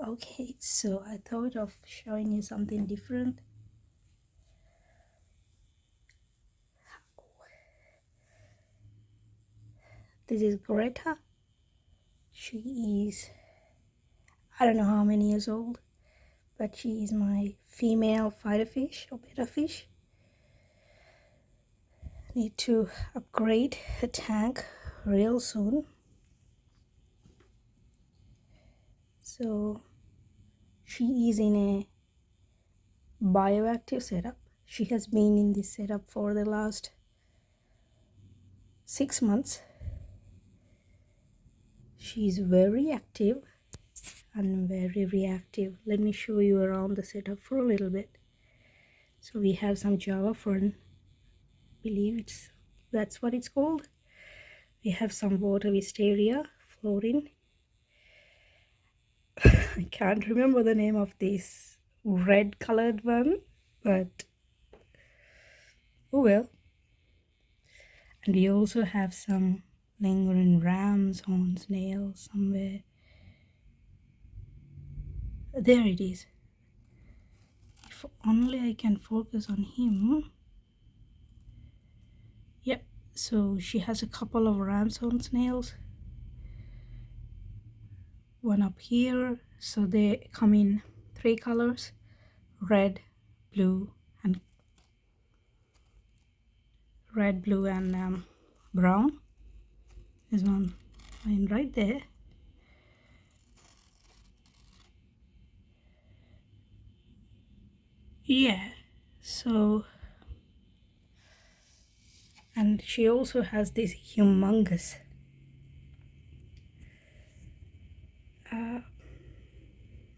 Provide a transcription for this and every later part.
Okay, so I thought of showing you something different. This is Greta. She is, I don't know how many years old, but she is my female fighter fish or betta fish. Need to upgrade her tank real soon. So she is in a bioactive setup. She has been in this setup for the last 6 months. She is very active and very reactive. Let me show you around the setup for a little bit. So we have some Java fern, that's what it's called. We have some water wisteria floating. I can't remember the name of this red colored one, but oh well. And we also have some lingering ram's horn snail somewhere. There it is. If only I can focus on him. Yep, so she has a couple of ram's horn snails. One up here, so they come in 3 colors: red, blue, and brown. There's one right there. Yeah, so, and she also has this humongous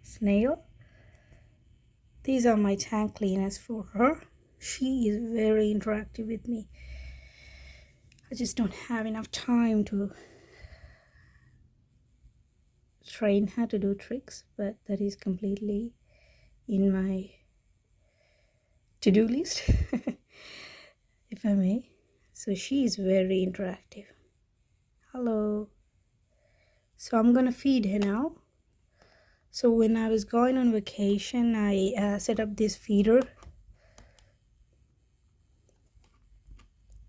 snail. These are my tank cleaners for her. She is very interactive with me. I just don't have enough time to train her to do tricks, but that is completely in my to-do list, if I may. So she is very interactive. Hello. So I'm gonna feed her now. So when I was going on vacation, I set up this feeder,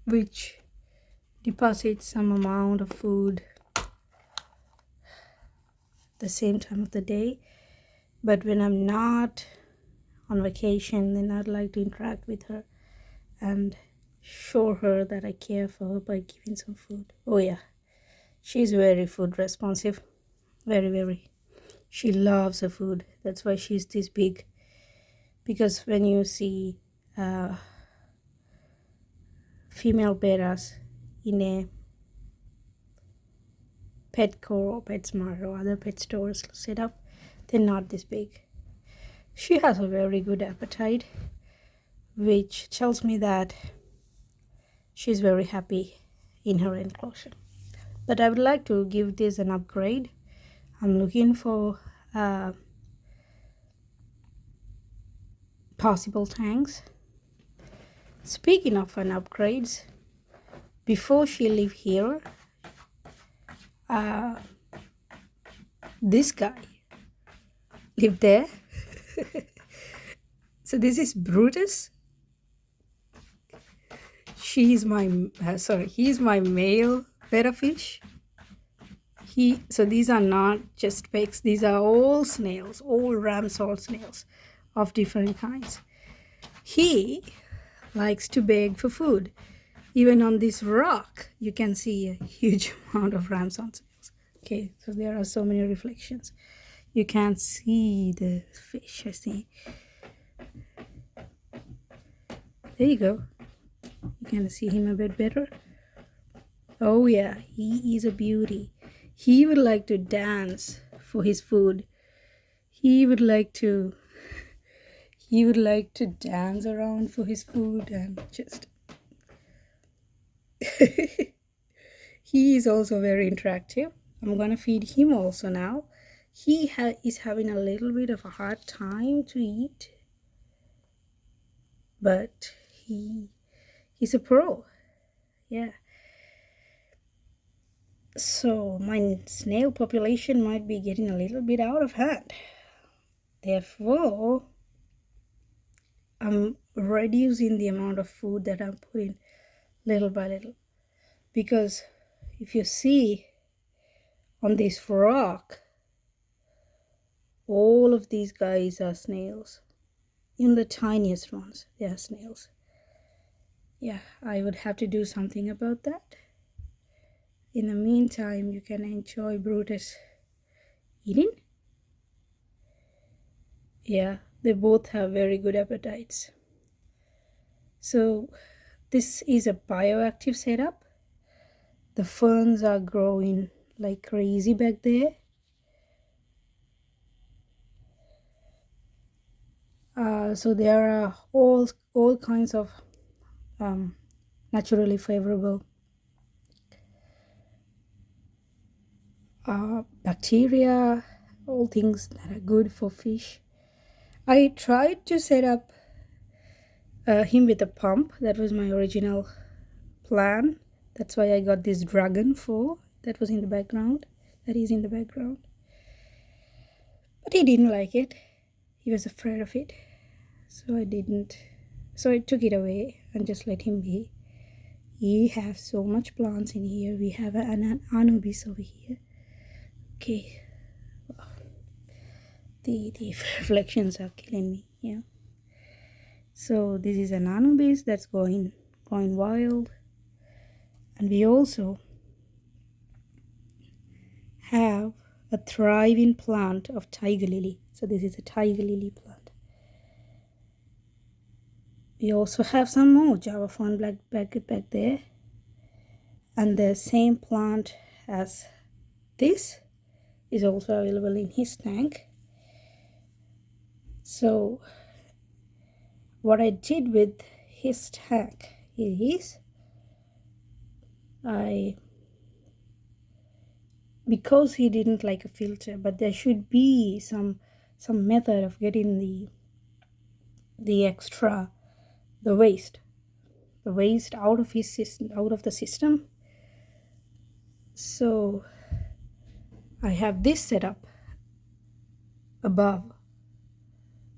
which deposits some amount of food the same time of the day. But when I'm not on vacation, then I'd like to interact with her and show her that I care for her by giving some food. Oh yeah, she's very food responsive. Very, very. She loves her food. That's why she's this big. Because when you see female bettas in a Petco or PetSmart or other pet stores set up, they're not this big. She has a very good appetite, which tells me that she's very happy in her enclosure. But I would like to give this an upgrade. I'm looking for possible tanks. Speaking of an upgrades, before she lived here, this guy lived there. So this is Brutus. He's my male betta fish. So these are not just pigs, these are all snails, all ram's horn snails of different kinds. He likes to beg for food. Even on this rock, you can see a huge amount of ram's horn snails. Okay, so there are so many reflections. You can't see the fish, I see. There you go. You can see him a bit better. Oh yeah, he is a beauty. He would like to dance for his food. He would like to dance around for his food and just he is also very interactive. I'm gonna feed him also now. He is having a little bit of a hard time to eat, but he's a pro. Yeah. So my snail population might be getting a little bit out of hand. Therefore, I'm reducing the amount of food that I'm putting little by little. Because if you see on this rock, all of these guys are snails. Even the tiniest ones, they are snails. Yeah, I would have to do something about that. In the meantime, you can enjoy Brutus eating. Yeah, they both have very good appetites. So this is a bioactive setup. The ferns are growing like crazy back there. So there are all kinds of naturally favorable bacteria, all things that are good for fish. I tried to set up him with a pump. That was my original plan. That's why I got this dragon for. That was in the background. That is in the background. But he didn't like it. He was afraid of it. So I didn't. So I took it away and just let him be. We have so much plants in here. We have an Anubis over here. Okay. The reflections are killing me. Yeah. So this is an Anubis that's going wild. And we also have a thriving plant of tiger lily. So this is a tiger lily plant. We also have some more Java fern black back there. And the same plant as this is also available in his tank. So what I did with his tank is because he didn't like a filter, but there should be some method of getting the extra, the waste out of his system, out of the system. So I have this set up above.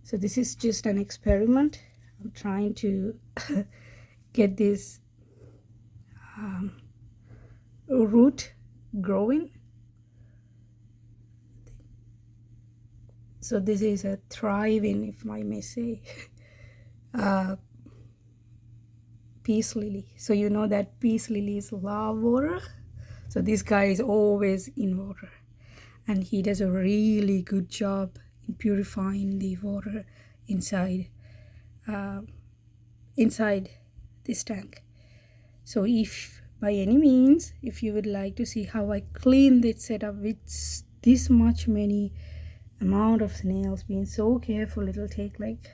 So this is just an experiment. I'm trying to get this root growing. So this is a thriving, if I may say, peace lily. So you know that peace lilies love water. So this guy is always in water, and he does a really good job in purifying the water inside this tank. So if by any means, if you would like to see how I clean this setup with this much many amount of snails, being so careful, it'll take like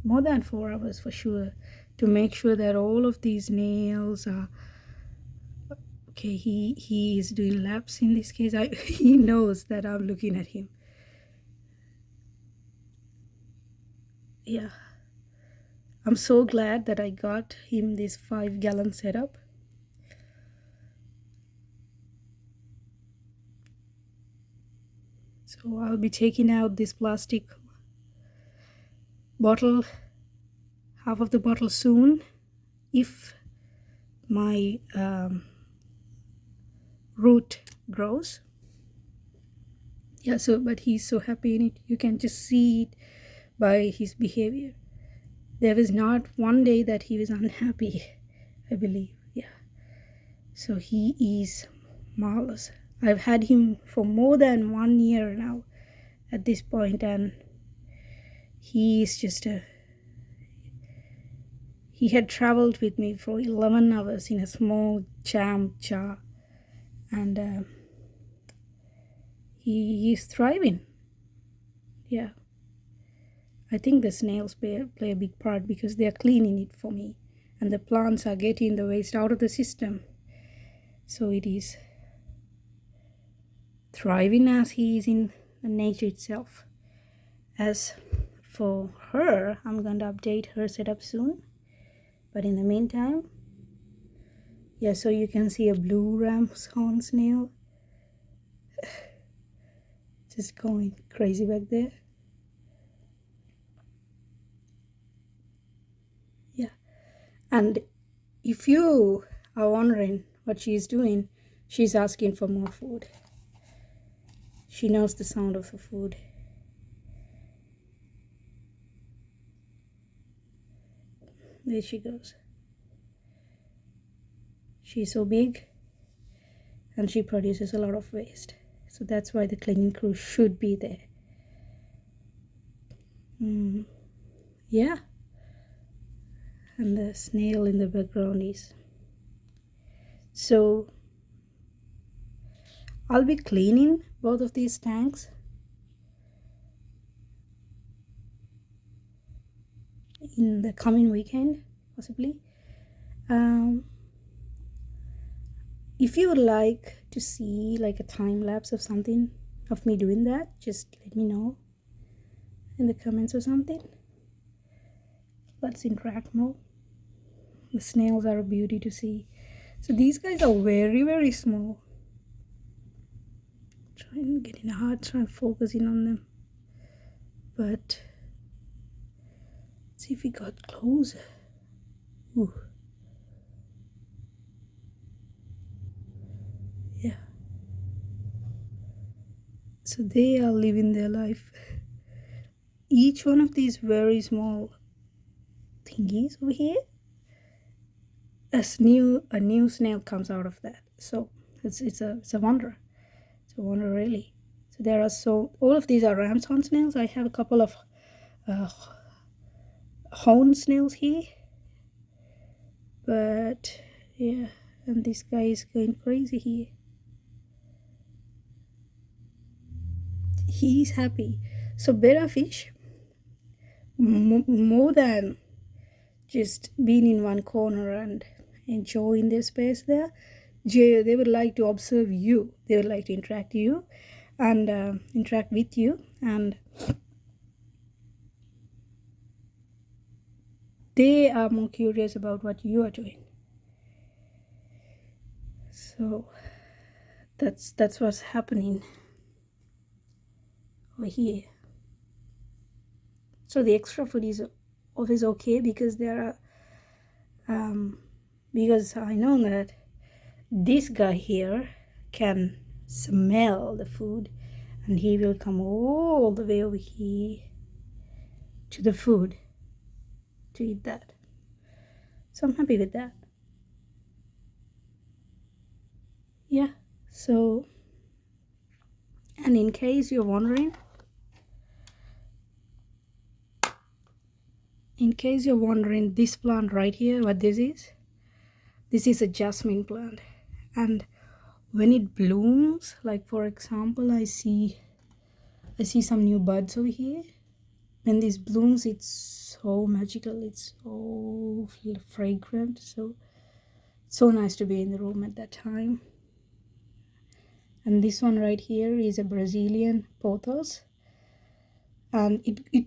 more than 4 hours for sure to make sure that all of these nails are okay. He is doing laps in this case. He knows that I'm looking at him. Yeah, I'm so glad that I got him this 5-gallon setup. So I'll be taking out this plastic bottle, half of the bottle soon, if my root grows. Yeah, so but he's so happy in it. You can just see it by his behavior. There was not one day that he was unhappy, I believe. Yeah, so he is marvelous. I've had him for more than 1 year now at this point, and he is just he had traveled with me for 11 hours in a small jam jar, and he is thriving. Yeah, I think the snails play a big part because they are cleaning it for me, and the plants are getting the waste out of the system. So it is thriving as he is in nature itself. As for her, I'm going to update her setup soon. But in the meantime, yeah, so you can see a blue ram's horn snail just going crazy back there. And if you are wondering what she's doing, she's asking for more food. She knows the sound of the food. There she goes. She's so big and she produces a lot of waste. So that's why the cleaning crew should be there. Yeah. And the snail in the background is. So I'll be cleaning both of these tanks in the coming weekend, possibly. If you would like to see like a time lapse of something of me doing that, just let me know in the comments or something. Let's interact more. The snails are a beauty to see. So these guys are very, very small. Trying to get in a hard time focusing on them. But let's see if we got closer. Ooh. Yeah. So they are living their life. Each one of these very small thingies over here, a new snail comes out of that. So it's a wonder. It's a wonder, really. So there are all of these are ram's horn snails. I have a couple of horn snails here, but yeah, and this guy is going crazy here. He's happy. So betta fish, more than just being in one corner and enjoying their space there, they would like to observe you. They would like to interact with you, and they are more curious about what you are doing. So that's what's happening over here. So the extra food is always okay because because I know that this guy here can smell the food and he will come all the way over here to the food to eat that. So I'm happy with that. Yeah. So, and in case you're wondering, this plant right here, what this is a jasmine plant. And when it blooms, like for example, I see some new buds over here. When this blooms, it's so magical, it's so fragrant, so nice to be in the room at that time. And this one right here is a Brazilian pothos, and it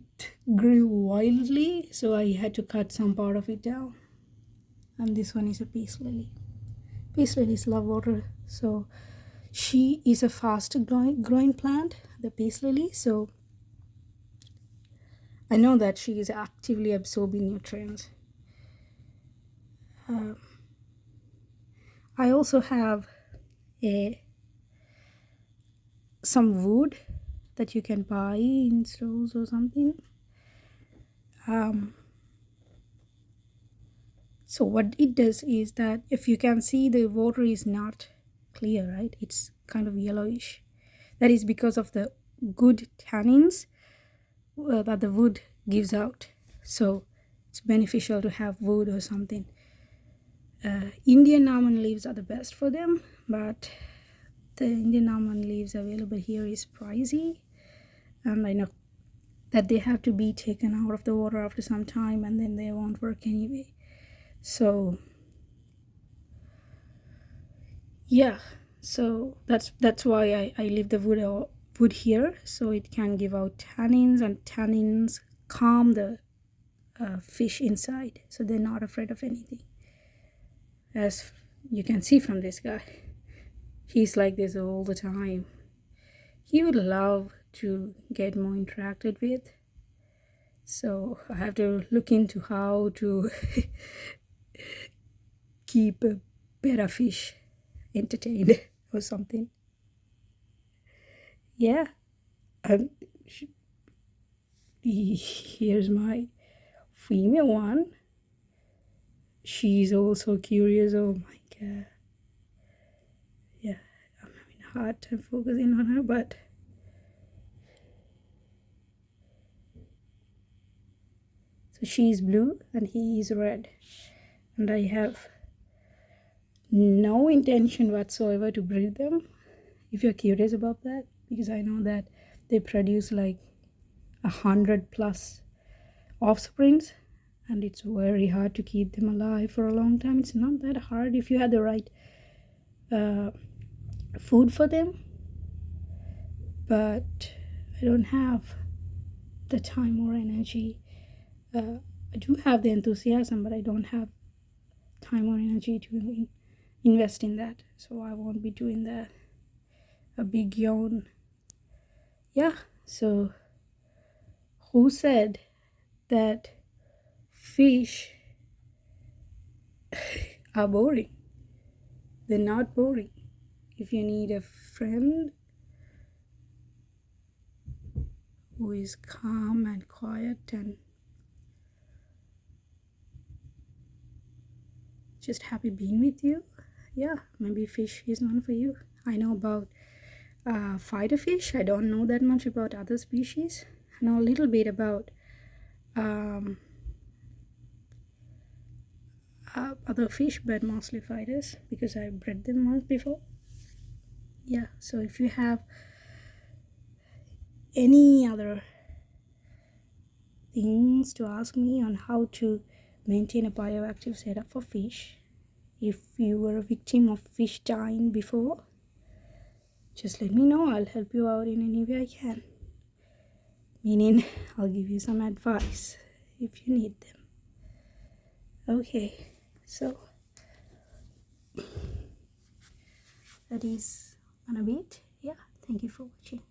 grew wildly, so I had to cut some part of it down. And this one is a peace lily. Peace lilies love water, so she is a fast growing plant, the peace lily. So I know that she is actively absorbing nutrients. I also have some wood that you can buy in stores or something. So what it does is that, if you can see, the water is not clear, right? It's kind of yellowish. That is because of the good tannins that the wood gives out. So it's beneficial to have wood or something. Indian almond leaves are the best for them, but the Indian almond leaves available here is pricey, and I know that they have to be taken out of the water after some time, and then they won't work anyway. So yeah, so that's why I leave the wood here, so it can give out tannins, and tannins calm the fish inside, so they're not afraid of anything. As you can see from this guy, he's like this all the time. He would love to get more interacted with, so I have to look into how to keep a betta fish entertained or something. Yeah. And here's my female one. She's also curious. Oh my god. Yeah, I'm having a hard time focusing on her, but so she's blue and he is red. And I have no intention whatsoever to breed them, if you're curious about that, because I know that they produce like 100+ offsprings, and it's very hard to keep them alive for a long time. It's not that hard if you have the right food for them, but I don't have the time or energy. I do have the enthusiasm, but I don't have time or energy to invest in that, so I won't be doing that. A big yawn. Yeah, so who said that fish are boring? They're not boring. If you need a friend who is calm and quiet and just happy being with you, yeah, maybe fish is one for you. I know about fighter fish. I don't know that much about other species. I know a little bit about other fish, but mostly fighters because I bred them once before. Yeah, so if you have any other things to ask me on how to maintain a bioactive setup for fish, if you were a victim of fish dying before, just let me know. I'll help you out in any way I can. Meaning, I'll give you some advice if you need them. Okay, so that is gonna be it. Yeah, thank you for watching.